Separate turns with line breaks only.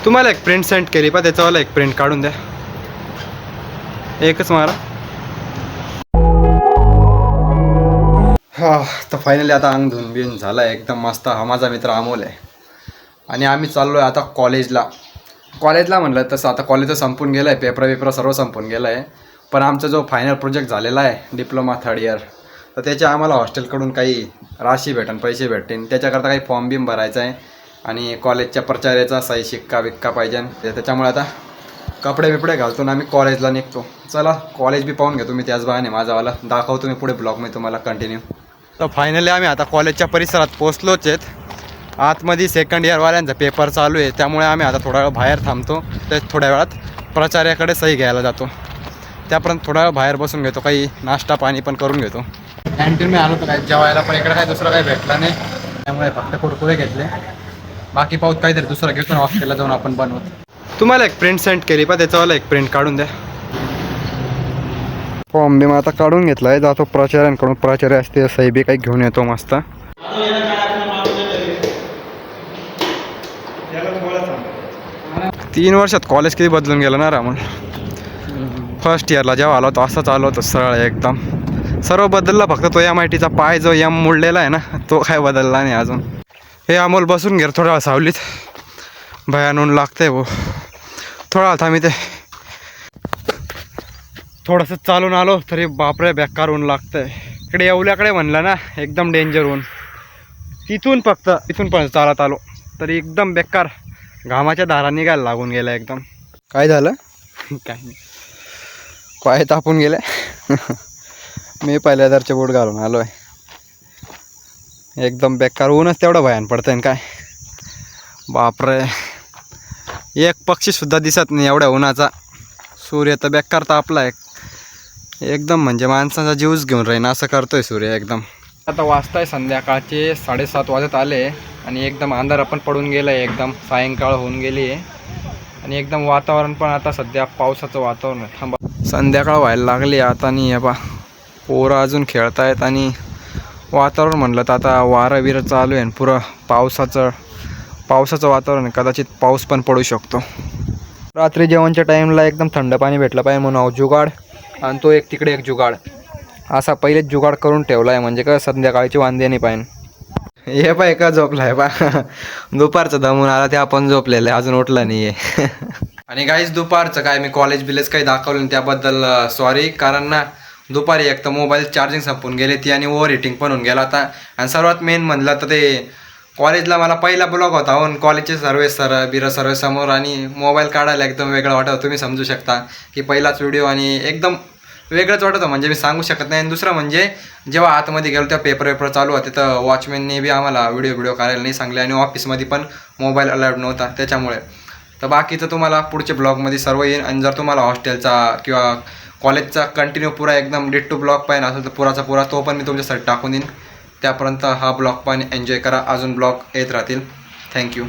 तुम्हाला एक print send केली पा त्याच्यावाला एक प्रिंट काढून द्या. एकच मारा. हा तर फायनली आता अंग धुवून बिन झाला आहे एकदम मस्त. हा माझा मित्र अमोल आहे आणि आम्ही चाललो आहे आता कॉलेजला म्हणलं तसं आता कॉलेजचं संपून गेलं आहे. पेपर सर्व संपून गेलं आहे. पण आमचा जो फायनल प्रोजेक्ट झालेला आहे डिप्लोमा 3rd इयर तर त्याचे आम्हाला हॉस्टेलकडून काही राशी पैसे भेटतील. त्याच्याकरता काही फॉर्म बिम भरायचा आहे आणि कॉलेजच्या प्राचार्याचा सही शिक्का बिक्का पाहिजे. त्याच्यामुळे आता कपडे बिपडे घालतो आम्ही कॉलेजला निघतो. चला कॉलेज बी पाहून घेतो मी त्याच बहाने माझावाला. दाखवतो मी पुढे ब्लॉग मी तुम्हाला कंटिन्यू. तर फायनली आम्ही आता कॉलेजच्या परिसरात पोचलोच आहेत. आतमध्ये 2nd इयरवाल्यांचा पेपर चालू आहे त्यामुळे आम्ही आता थोडा वेळ बाहेर थांबतो. तर थोड्या वेळात प्राचार्याकडे सही घ्यायला जातो. त्यापर्यंत थोडा वेळ बाहेर बसून घेतो. काही नाश्ता पाणी पण करून घेतो. कॅन्टीन मी आलो तर काय जेवायला पण इकडे काय दुसरं काही भेटलं नाही त्यामुळे फक्त कुरकुरे घेतले. बाकी पाहूत काहीतरी दुसरं घेतो ना हॉस्टेलला जाऊन आपण बनवतो. तुम्हाला एक प्रिंट सेंड केली पा त्याच्यावाला एक प्रिंट काढून द्या. फॉर्म बी मग आता काढून घेतला आहे. जातो प्राचार्यांकडून. प्राचार्य असते सही बी काही घेऊन येतो मस्त. 3 वर्षात कॉलेज किती बदलून गेलं ना रामन. फर्स्ट इयरला जेव्हा आलो होतो असंच आलो होतो सरळ एकदम. सर्व बदललं फक्त तो MITचा पाय जो मोडलेला आहे ना तो काय बदलला नाही अजून. हे अमोल बसून घे थोडा वेळ सावलीत. भयान ऊन लागतंय भाऊ. थोडा वेळ थांबी ते थोडंसं चालून आलो तरी बापरे बेकार ऊन लागतंय. इकडे येवल्याकडे म्हणलं ना एकदम डेंजर ऊन. तिथून पण चालत आलो तरी एकदम बेकार घामाच्या धारा निघायला लागून गेल्या एकदम. काय झालं काय नाही पाय तापून गेले. मी पहिल्यादारचे बूट घालून आलो आहे. एकदम बेकार ऊनच तेवढं भयान पडतंय ना काय बापरे. एक पक्षीसुद्धा दिसत नाही एवढ्या उन्हाचा. सूर्य तर बेकार तापला आहे एकदम. म्हणजे माणसाचा जीवच घेऊन राहीन असं करतोय सूर्य एकदम. आता वाजताय संध्याकाळचे 7:30 वाजत आले आणि एकदम अंधार पण पडून गेलं आहे. एकदम सायंकाळ होऊन गेली आहे आणि एकदम वातावरण पण आता सध्या पावसाचं वातावरण आहे. थांबा संध्याकाळ व्हायला लागली आता. आणि बा पोरं अजून खेळतायत आणि वातावरण म्हणलं तर आता वारं बिरं चालू आहे. पुरं पावसाचं वातावरण आहे. कदाचित पाऊस पण पडू शकतो. रात्री जेवणच्या टाईमला एकदम थंड पाणी भेटलं पाहिजे म्हणून जुगाड आणि तो एक तिकडे एक जुगाड असा पहिलेच जुगाड करून ठेवला आहे. म्हणजे का संध्याकाळची वांदे नाही पाहिजे. हे पाय का झोपला आहे बा. दुपारचं दमून आला ते आपण झोपलेलं आहे अजून उठला नाही आहे. आणि गाईज दुपारचं काय मी कॉलेज काही दाखवलं नाही त्याबद्दल सॉरी. कारण ना दुपारी एक तर मोबाईल चार्जिंग संपून गेली ती आणि ओव्हर हिटिंग पण होऊन गेला होता. आणि सर्वात मेन म्हणलं तर ते कॉलेजला मला पहिला ब्लॉग होता होऊन कॉलेजचे सर्व समोर आणि मोबाईल काढायला एकदम वेगळं वाटतं. तुम्ही समजू शकता की पहिलाच व्हिडिओ आणि एकदम वेगळंच वाटतं. म्हणजे मी सांगू शकत नाही. आणि दुसरं म्हणजे जेव्हा आतमध्ये गेलो तेव्हा पेपर चालू होते तर वॉचमॅनने बी आम्हाला व्हिडिओ करायला नाही सांगले आणि ऑफिसमध्ये पण मोबाईल अलाउड नव्हता त्याच्यामुळे. तर बाकीचं तुम्हाला पुढच्या ब्लॉगमध्ये सर्व येईल. आणि जर तुम्हाला हॉस्टेलचा किंवा कॉलेजचा कंटिन्यू पुरा एकदम डिट टू ब्लॉग पाहिजे असेल तर पुरा तो पण मी तुमच्यासाठी टाकून देईन. त्यापर्यंत हा ब्लॉग पण एन्जॉय करा. अजून ब्लॉग येत राहतील. थँक्यू.